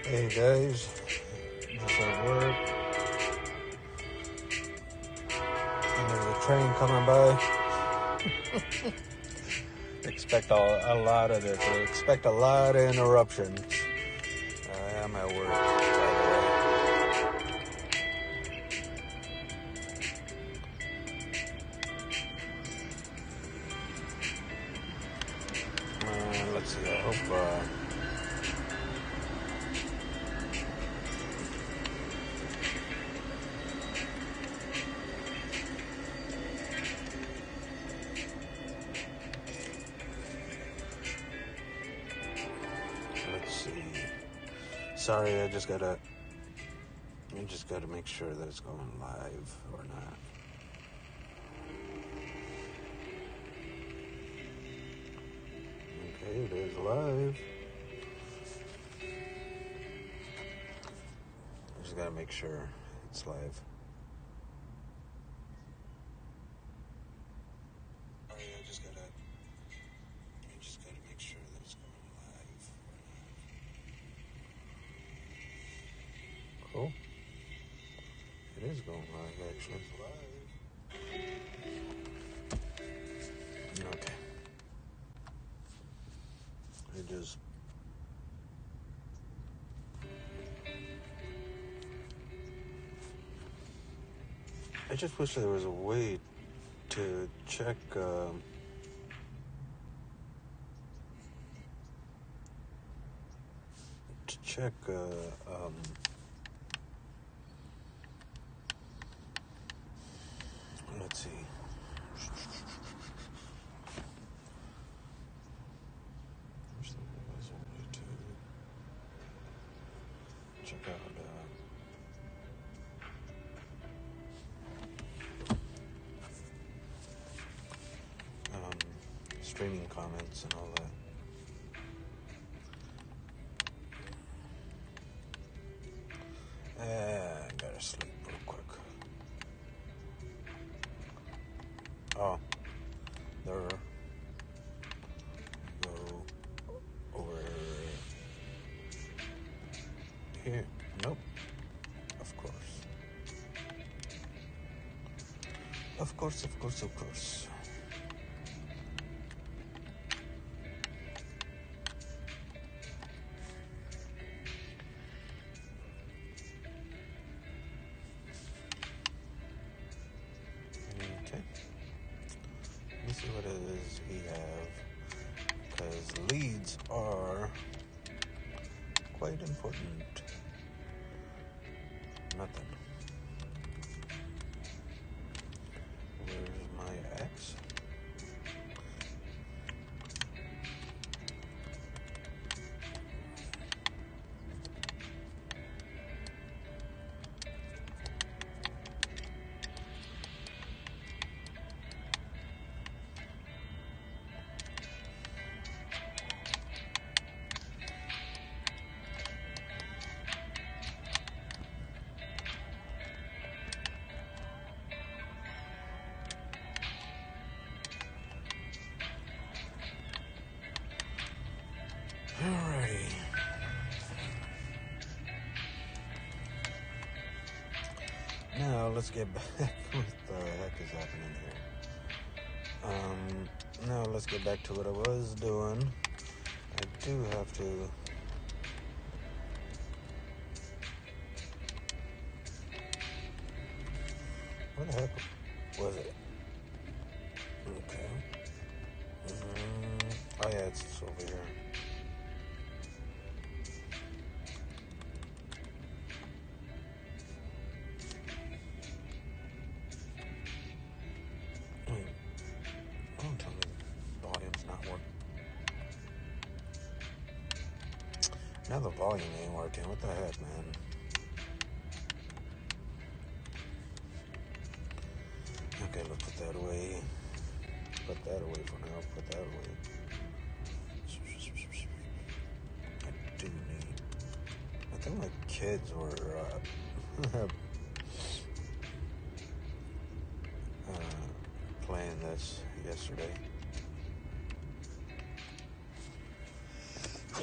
Hey guys, just at work, and there's a train coming by. Expect a lot of this. Expect a lot of interruptions. I'm at work, by the way. Let's see. I hope. Let's see. Sorry, I just gotta make sure that it's going live or not. Okay, it is live. I just gotta make sure it's live. Sorry, I just gotta make sure that it's going live or not. Cool. It is going live, actually. Okay. I just wish there was a way to check, let's see. Wish there was a way to check out, streaming comments and all that. I gotta sleep real quick. Oh, there. Go over here. Nope. Of course. Of course. Let's see what it is we have, because leads are quite important. Nothing. Where's my axe? Alrighty. Now let's get back. What the heck is happening here? Now let's get back to what I was doing. I do have to. What the heck was it? Okay. Oh yeah, it's over here. Don't tell me the volume's not working. Now the volume ain't working. What the heck, man? Okay, let's put that away. Put that away for now. Put that away. I do need. I think my kids were playing this yesterday.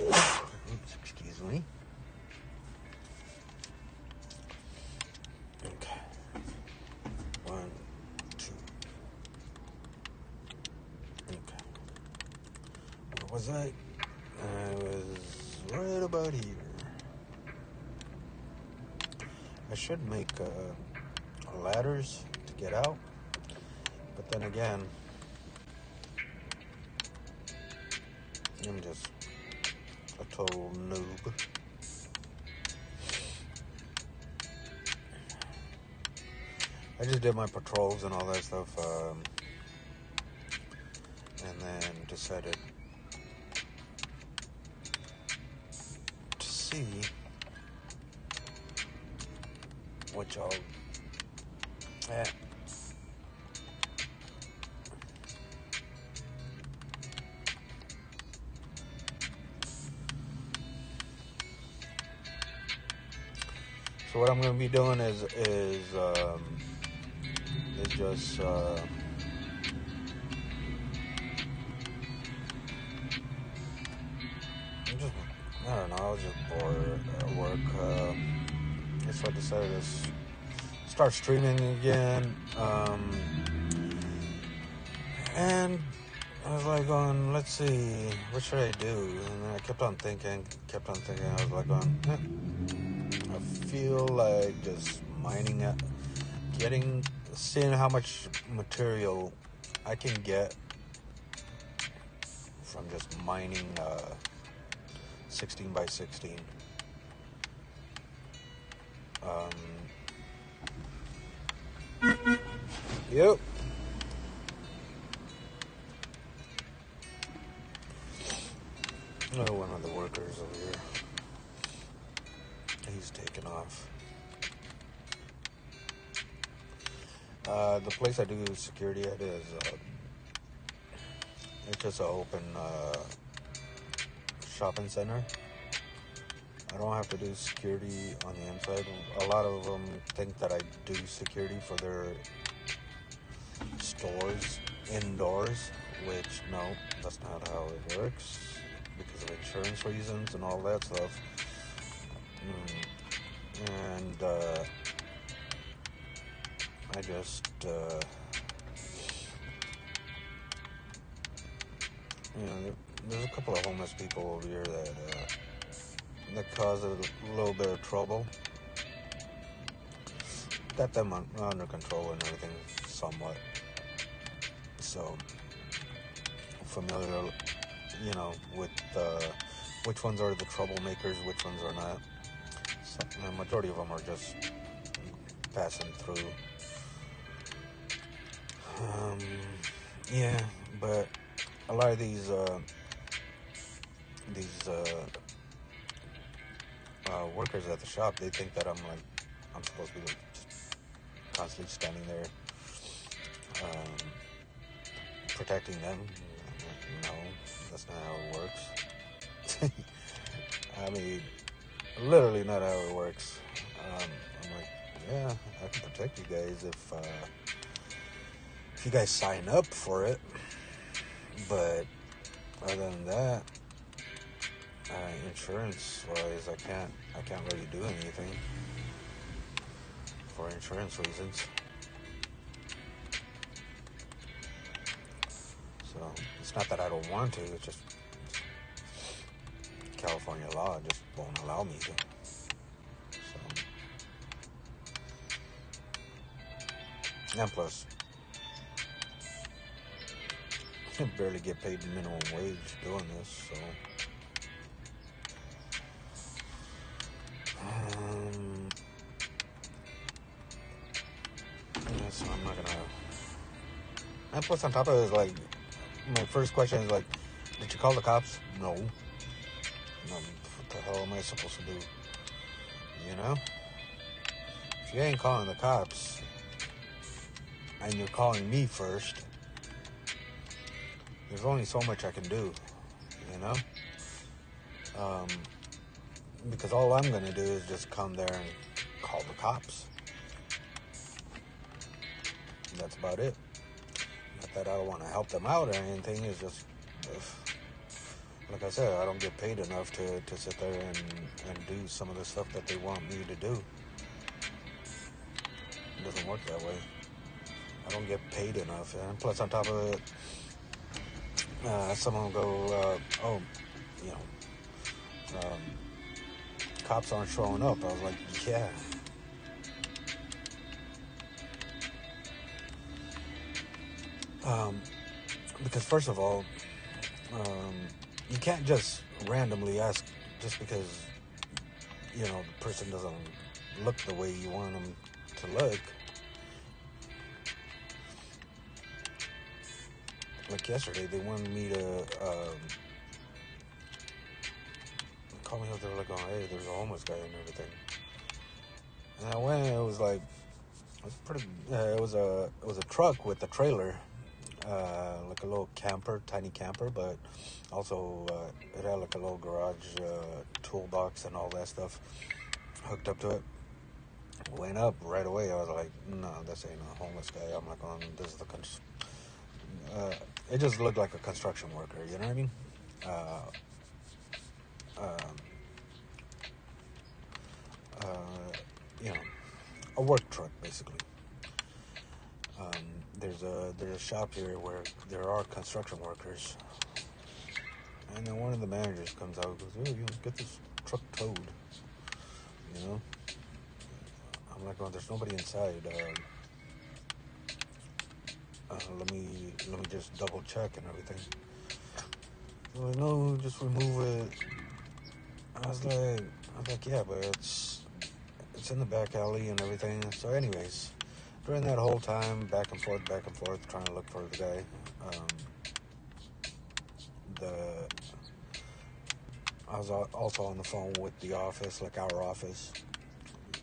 Oops, excuse me. was I? I was right about here. I should make ladders to get out, but then again, I'm just a total noob. I just did my patrols and all that stuff, and then decided to see what y'all at. So what I'm going to be doing is just I don't know, I was just bored at work. So I decided to start streaming again. And I was like going, let's see, what should I do? And then I kept on thinking. I was like going, I feel like just mining it, seeing how much material I can get from just mining 16 by 16. Yep. Oh, one of the workers over here. He's taking off. The place I do security at is it's just an open shopping center. I don't have to do security on the inside. A lot of them think that I do security for their stores indoors, which no, that's not how it works because of insurance reasons and all that stuff. And I just there's a couple of homeless people over here that cause a little bit of trouble. Got them under control and everything somewhat. So familiar, with which ones are the troublemakers, which ones are not. So, the majority of them are just passing through. Yeah, but a lot of these workers at the shop, they think that I'm supposed to be just constantly standing there protecting them. No, that's not how it works. I mean, literally not how it works. I'm like, yeah, I can protect you guys if you guys sign up for it. But other than that, insurance-wise, I can't really do anything for insurance reasons. So it's not that I don't want to. It's just California law just won't allow me to. So, and plus, I barely get paid minimum wage doing this, so. So I'm not gonna. And plus, on top of it, is like, my first question is like, did you call the cops? No. What the hell am I supposed to do? If you ain't calling the cops, and you're calling me first, there's only so much I can do, because all I'm going to do is just come there and call the cops. That's about it. Not that I don't want to help them out or anything, it's just, like I said, I don't get paid enough to sit there and do some of the stuff that they want me to do. It doesn't work that way. I don't get paid enough, and plus on top of it, some of them go, oh, you know, um, cops aren't showing up. I was like, yeah. Um, because first of all, you can't just randomly ask just because, you know, the person doesn't look the way you want them to look. Like yesterday, they wanted me to call me up. They were like, "Oh, hey, there's a homeless guy and everything." And I went. And it was like, it was pretty. It was a truck with a trailer, like a little camper, tiny camper, but also it had like a little garage toolbox and all that stuff hooked up to it. Went up right away. I was like, "No, this ain't a homeless guy." I'm like, this is the." It just looked like a construction worker. You know what I mean? Uh, um, you know, a work truck basically. There's a shop here where there are construction workers, and then one of the managers comes out and goes, "Oh, you get this truck towed." You know, I'm like, "Oh, there's nobody inside. Let me just double check and everything." They're like, "No, just remove it." I was like, "Yeah, but it's in the back alley and everything." So, anyways, during that whole time, back and forth, trying to look for the guy, the I was also on the phone with the office, like our office,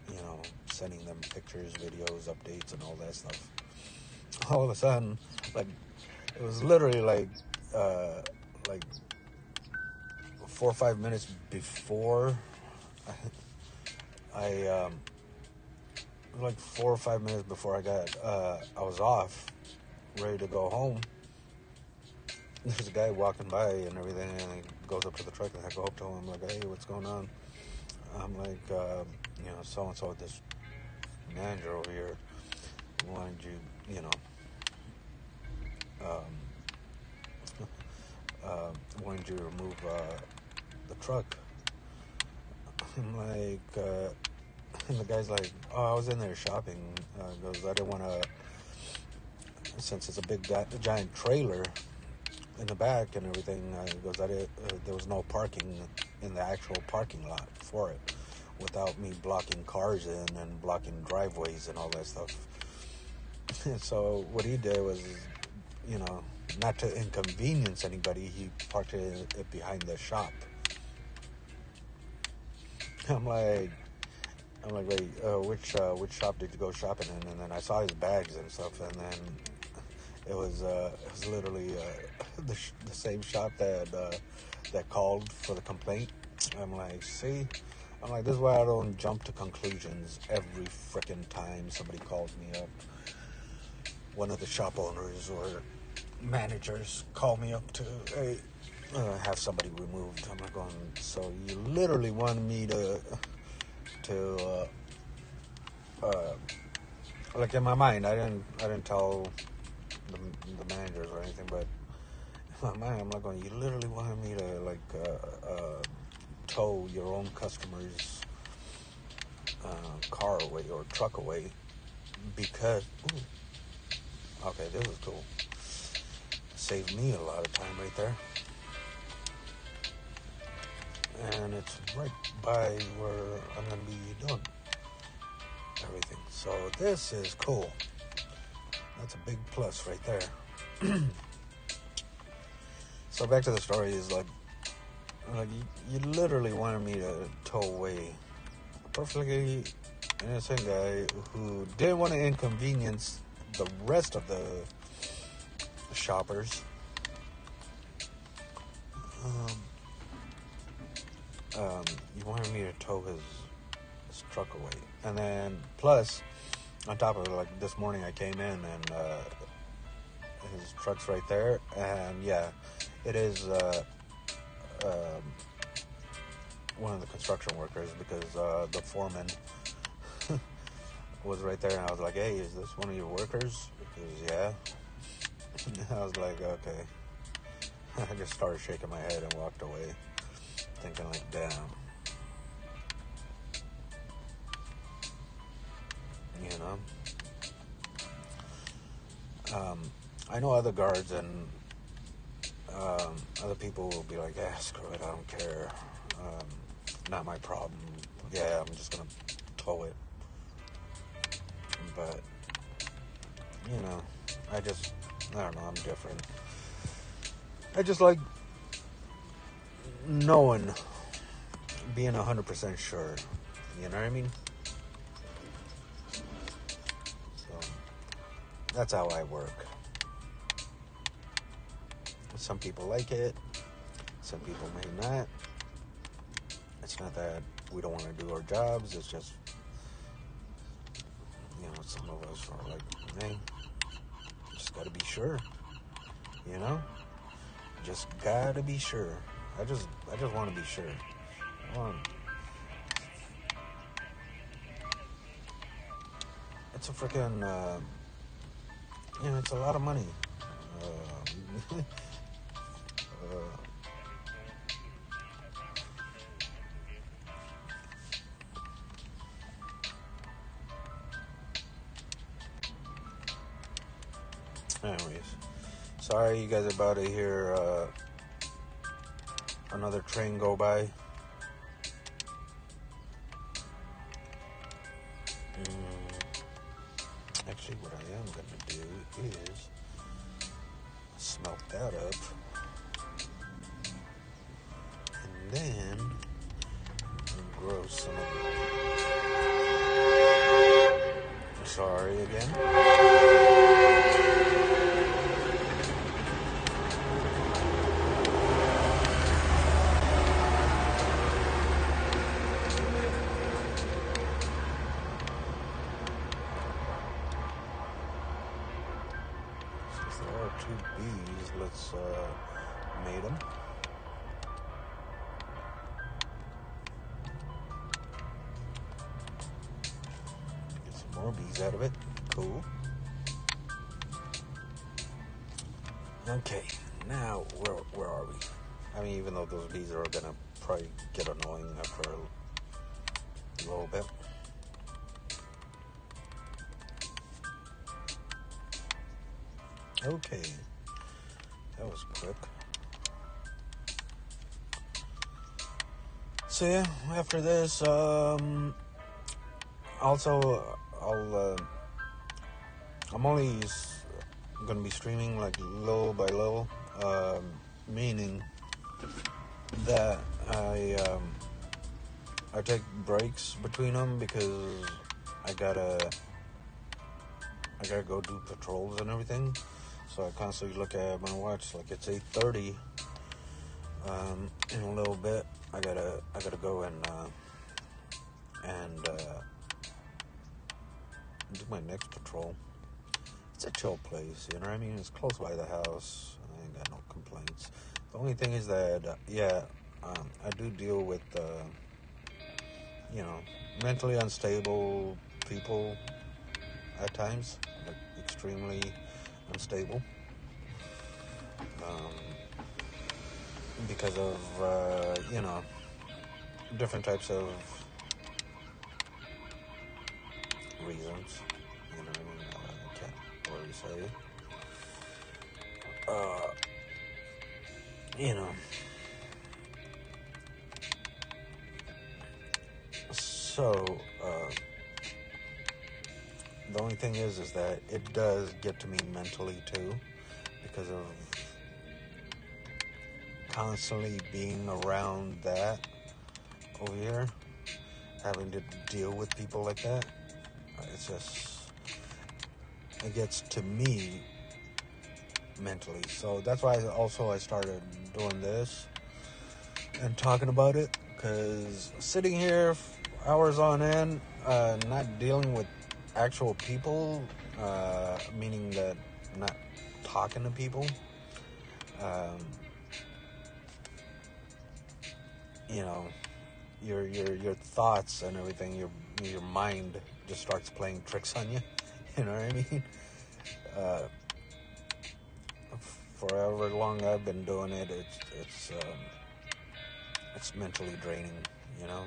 you know, sending them pictures, videos, updates, and all that stuff. All of a sudden, like, it was literally like 4 or 5 minutes before I like 4 or 5 minutes before I was off, ready to go home. There's a guy walking by and everything, and he goes up to the truck, and I go up to him, like, "Hey, what's going on?" I'm like, you know, so and so, this manager over here wanted you, you know, um, wanted you to remove the truck. I'm like, and the guy's like, "Oh, I was in there shopping." Goes, "I didn't want to, since it's a big giant trailer in the back and everything." Goes, there was no parking in the actual parking lot for it, without me blocking cars in and blocking driveways and all that stuff. So what he did was, you know, not to inconvenience anybody, he parked it behind the shop. I'm like, wait, which shop did you go shopping in? And then I saw his bags and stuff, and then it was literally the same shop that called for the complaint. I'm like, see, I'm like, this is why I don't jump to conclusions every freaking time somebody calls me up. One of the shop owners or managers call me up to, hey, have somebody removed. I'm like, going, so you literally wanted me to like, in my mind, I didn't tell the managers or anything, but in my mind, I'm like, going, you literally wanted me to like tow your own customer's car away or truck away because, ooh, okay, this is cool. Saved me a lot of time right there. And it's right by where I'm going to be doing everything. So this is cool. That's a big plus right there. So back to the story is like you literally wanted me to tow away a perfectly innocent guy who didn't want to inconvenience the rest of the shoppers. Um, you wanted me to tow his truck away, and then plus on top of it, like this morning I came in and his truck's right there, and yeah, it is um, one of the construction workers because the foreman was right there, and I was like, "Hey, is this one of your workers?" He goes, "Yeah." I was like, "Okay." I just started shaking my head and walked away, thinking like, damn. You know? I know other guards and other people will be like, yeah, screw it, I don't care. Not my problem. Yeah, I'm just going to tow it. But, you know, I don't know, I'm different. I just like knowing, being 100% sure. You know what I mean? So, that's how I work. Some people like it. Some people may not. It's not that we don't want to do our jobs. It's just, you know, some of us are like, hey, just got to be sure. You know? Just got to be sure. I just want to be sure. It's a freaking, you know, it's a lot of money. Anyways, sorry you guys are about to hear another train go by. Actually, what I am going to do is smelt that up, and then grow some of it. Sorry again. There are 2 bees. Let's mate them. Get some more bees out of it. Cool. Okay, now where are we? I mean, even though those bees are gonna probably get annoying after a little bit. Okay, that was quick. So yeah, after this, also I'm only gonna be streaming like little by little, meaning that I take breaks between them because I gotta go do patrols and everything. So I constantly look at my watch, like it's 8:30. In a little bit, I gotta go and do my next patrol. It's a chill place, you know what I mean? It's close by the house. I ain't got no complaints. The only thing is that, I do deal with, you know, mentally unstable people at times, like extremely unstable, because of, you know, different types of reasons. You know what I mean? I can't really say. You know. So, the only thing is that it does get to me mentally too, because of constantly being around that over here, having to deal with people like that. It's just, it gets to me mentally. So that's why I started doing this and talking about it, because sitting here hours on end, not dealing with actual people, meaning that not talking to people, you know, your thoughts and everything, your mind just starts playing tricks on you. You know what I mean? for however long I've been doing it, it's mentally draining, you know.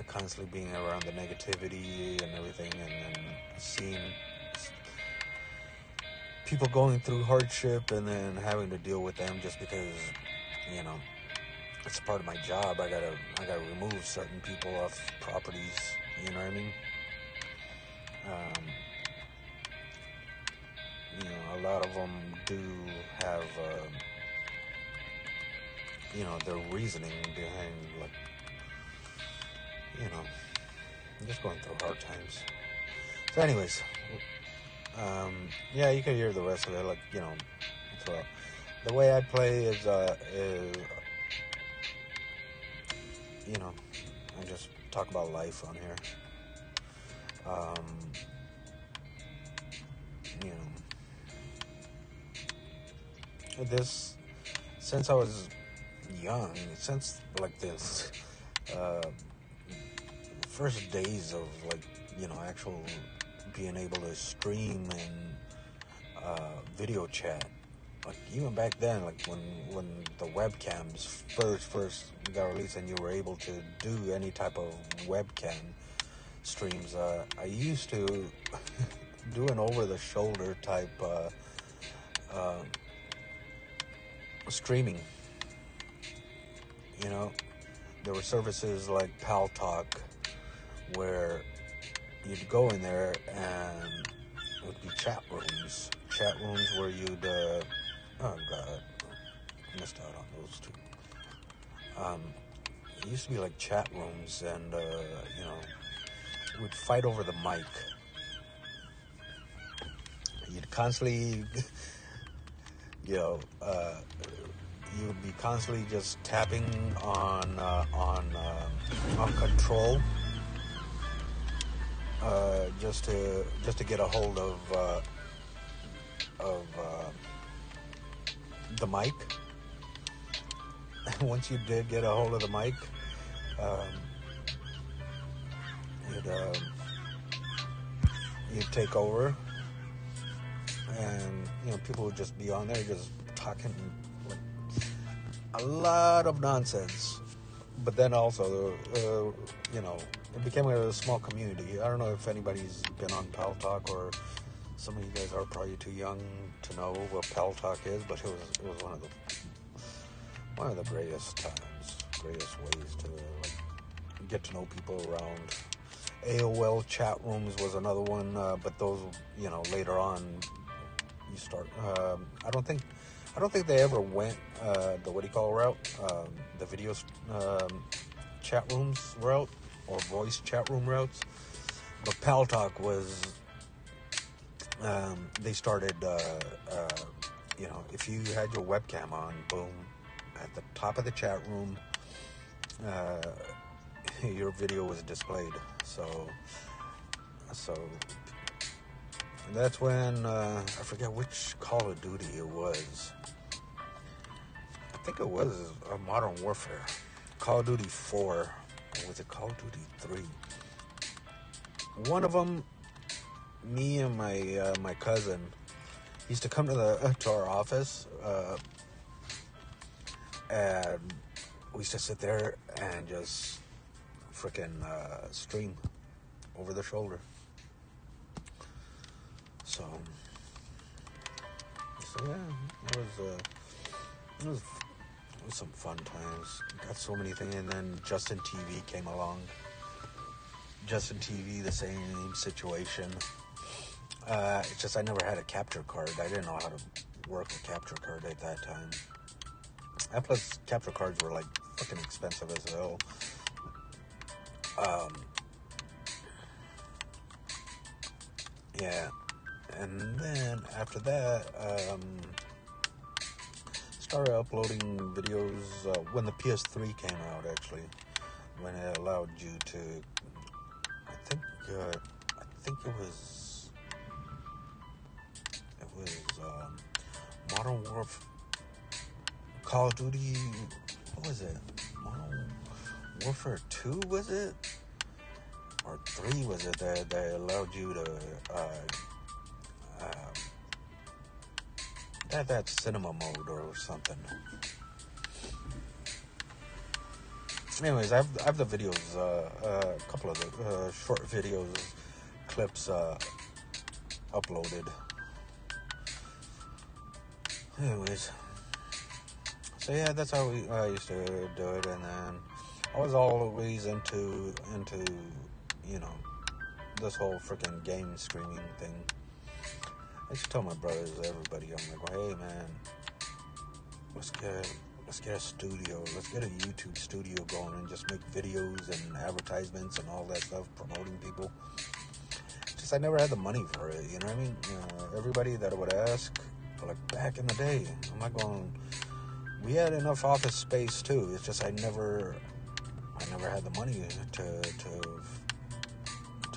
Constantly being around the negativity and everything, and then seeing people going through hardship and then having to deal with them just because, you know, it's part of my job. I gotta remove certain people off properties. You know what I mean? You know, a lot of them do have, you know, their reasoning behind, like, you know, just going through hard times. So, anyways, yeah, you can hear the rest of it. Like, you know, so the way I play is you know, I just talk about life on here. You know, this, since I was young, since like this first days of, like, you know, actual being able to stream and video chat, like even back then, like when the webcams first got released and you were able to do any type of webcam streams, I used to do an over-the-shoulder type streaming. You know, there were services like Paltalk where you'd go in there and it would be chat rooms where you'd oh god, I missed out on those two. It used to be like chat rooms, and you know, we'd fight over the mic. You'd constantly you know, you would be constantly just tapping on control, just to get a hold of the mic. Once you did get a hold of the mic, you'd take over, and you know, people would just be on there just talking like a lot of nonsense. But then also, you know, it became a small community. I don't know if anybody's been on Paltalk, or some of you guys are probably too young to know what Paltalk is, but it was one of the greatest times, greatest ways to, like, get to know people around. AOL chat rooms was another one, but those, you know, later on you start. I don't think they ever went the route, the video chat rooms route, or voice chat room routes. But Paltalk was, they started, you know, if you had your webcam on, boom, at the top of the chat room, your video was displayed. So that's when, I forget which Call of Duty it was. I think it was Modern Warfare. Call of Duty 4. Or was it Call of Duty 3? One of them, me and my cousin used to come to our office, and we used to sit there and just freaking stream over the shoulder. So yeah, it was some fun times. Got so many things, and then Justin TV came along. Justin TV, the same situation. It's just I never had a capture card. I didn't know how to work a capture card at that time. And plus, capture cards were like fucking expensive as hell. Yeah, and then after that, started uploading videos when the PS3 came out. Actually, when it allowed you to, I think it was Modern Warfare, Call of Duty. What was it? Modern Warfare 2, was it? Or 3, was it, that allowed you to had that cinema mode or something. Anyways, I have the videos, a couple of the short videos, clips uploaded. Anyways, so yeah, that's how I used to do it, and then I was always into you know, this whole freaking game streaming thing. I used to tell my brothers, everybody, I'm like, well, hey man, let's get a studio, let's get a YouTube studio going and just make videos and advertisements and all that stuff, promoting people. Just I never had the money for it, you know what I mean? Everybody that I would ask, like back in the day, I'm not going. We had enough office space too. It's just I never had the money to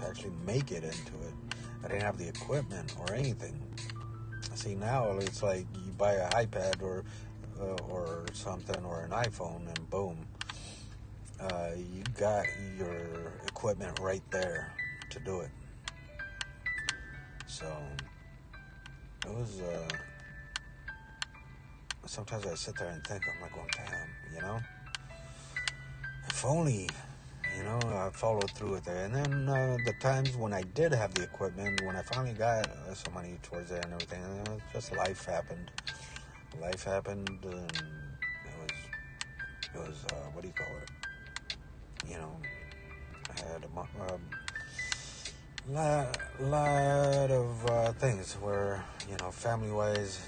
actually make it into it. I didn't have the equipment or anything. See, now it's like you buy an iPad or something, or an iPhone, and boom, you got your equipment right there to do it. So it was. Sometimes I sit there and think, I'm like, well, damn, you know, if only, you know, I followed through with it. And then the times when I did have the equipment, when I finally got some money towards it and everything, just life happened. Life happened, and it was what do you call it? You know, I had a lot of things where, you know, family-wise,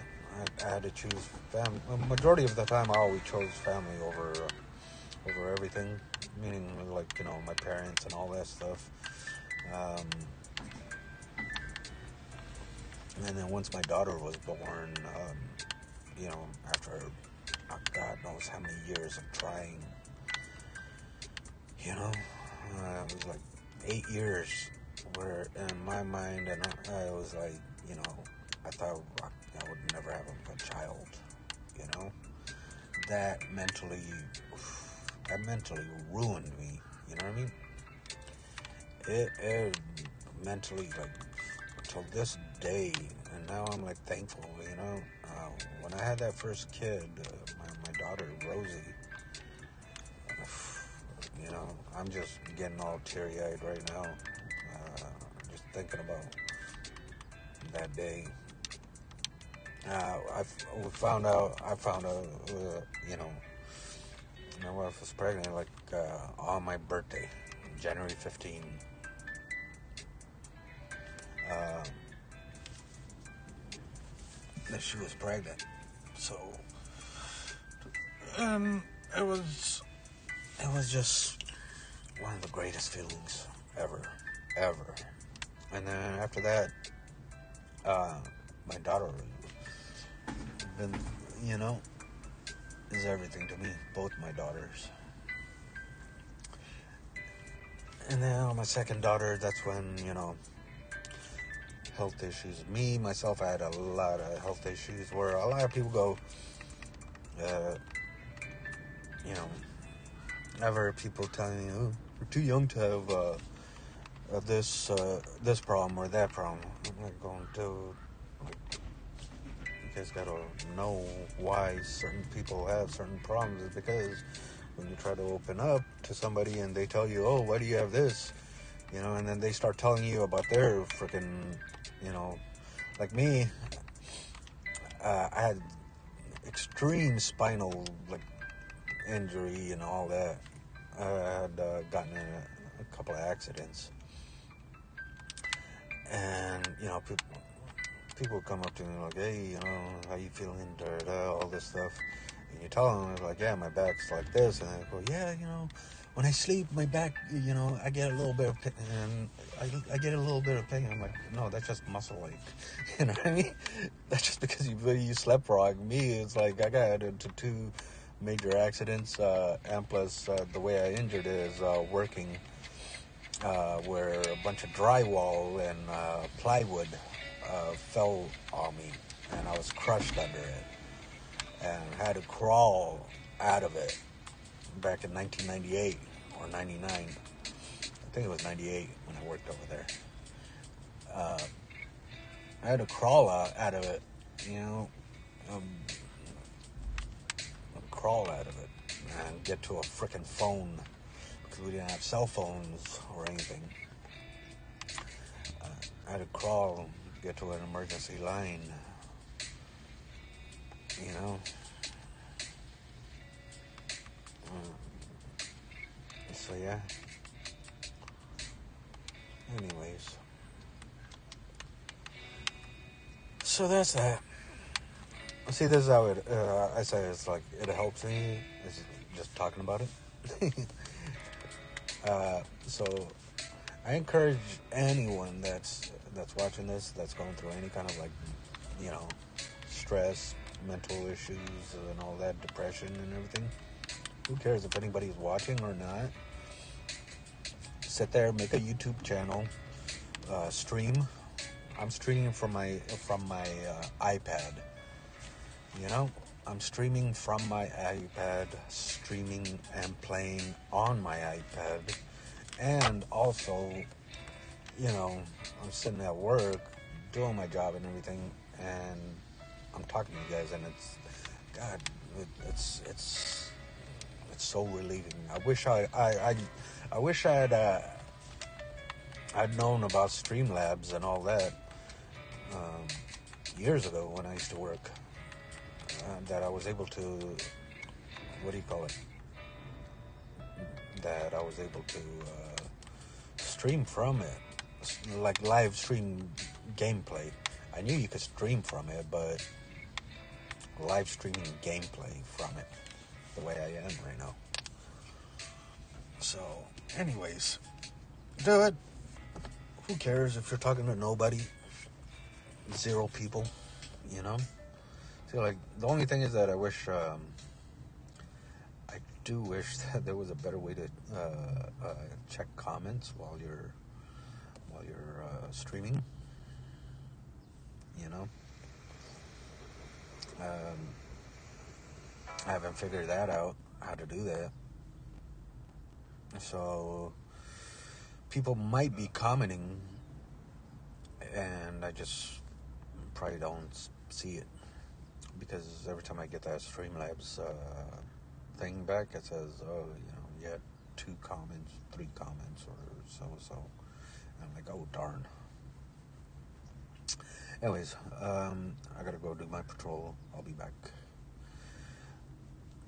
I had to choose family. Majority of the time, I always chose family over everything. Meaning, like, you know, my parents and all that stuff. And then once my daughter was born, you know, after God knows how many years of trying, you know, it was like 8 years where in my mind, and I was like, you know, I thought I would never have a child, you know. That mentally ruined me, you know what I mean? It mentally, like, till this day, and now I'm like thankful, you know. When I had that first kid, my daughter Rosie, you know, I'm just getting all teary-eyed right now, just thinking about that day. I found out, you know, my wife was pregnant, like, on my birthday, January 15. That she was pregnant. So, it was just one of the greatest feelings ever. And then after that, my daughter, been, you know, is everything to me. Both my daughters. And then on my second daughter, that's when, you know, health issues. Myself, I had a lot of health issues where a lot of people go, you know, I've heard people telling me, oh, you're too young to have this problem or that problem. I'm like going, dude, you guys gotta know why certain people have certain problems. It's because when you try to open up to somebody and they tell you, oh, why do you have this? You know, and then they start telling you about their freaking, you know, like me, I had extreme spinal, like, injury and all that. I had gotten in a couple of accidents. And, you know, people come up to me like, hey, you know, how you feeling, all this stuff. And you tell them, like, yeah, my back's like this. And they go, yeah, you know, when I sleep, my back, you know, I get a little bit of pain. And I get a little bit of pain. I'm like, no, that's just muscle ache. You know what I mean? That's just because you slept wrong. Me, it's like I got into 2 major accidents. And plus, the way I injured it is working where a bunch of drywall and plywood fell on me, and I was crushed under it, and had to crawl out of it back in 1998 or 99. I think it was 98 when I worked over there. I had to crawl out of it, you know, um, crawl out of it and get to a freaking phone because we didn't have cell phones or anything. I had to crawl, get to an emergency line, you know. So yeah. Anyways. So that's that. See, this is how it, I say it's like, it helps me, is just talking about it. So I encourage anyone that's watching this, that's going through any kind of like, you know, stress, mental issues and all that, depression and everything. Who cares if anybody's watching or not? Sit there, make a YouTube channel, stream. I'm streaming from my iPad. You know, I'm streaming from my iPad, streaming and playing on my iPad, and also, you know, I'm sitting at work, doing my job and everything, and I'm talking to you guys, and it's, God, it's so relieving. I wish I'd known about Streamlabs and all that years ago when I used to work. That I was able to, what do you call it? That I was able to stream from it, like live stream gameplay. I knew you could stream from it, but live streaming gameplay from it, the way I am right now. So, anyways, do it. Who cares if you're talking to nobody? 0 people, you know? See, like, the only thing is that I do wish that there was a better way to check comments while you're streaming. You know, I haven't figured that out, how to do that. So people might be commenting, and I just probably don't see it because every time I get that Streamlabs thing back, it says, oh, you know, you had 2 comments, 3 comments, or so. And I'm like, oh, darn. Anyways, I gotta go do my patrol. I'll be back.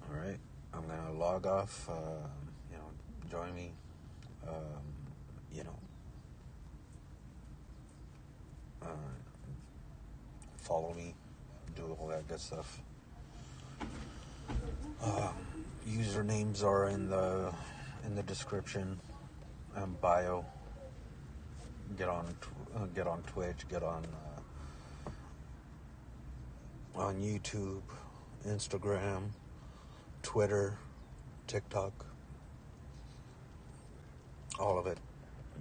All right, I'm gonna log off. You know, join me. You know, follow me. Do all that good stuff. Usernames are in the description and bio. Get on Twitch. Get on YouTube, Instagram, Twitter, TikTok, all of it.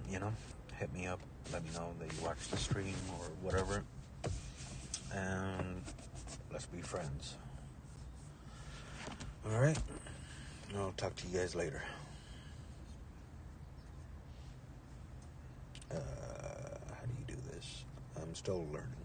You know, hit me up. Let me know that you watched the stream or whatever, and let's be friends. All right. I'll talk to you guys later. How do you do this? I'm still learning.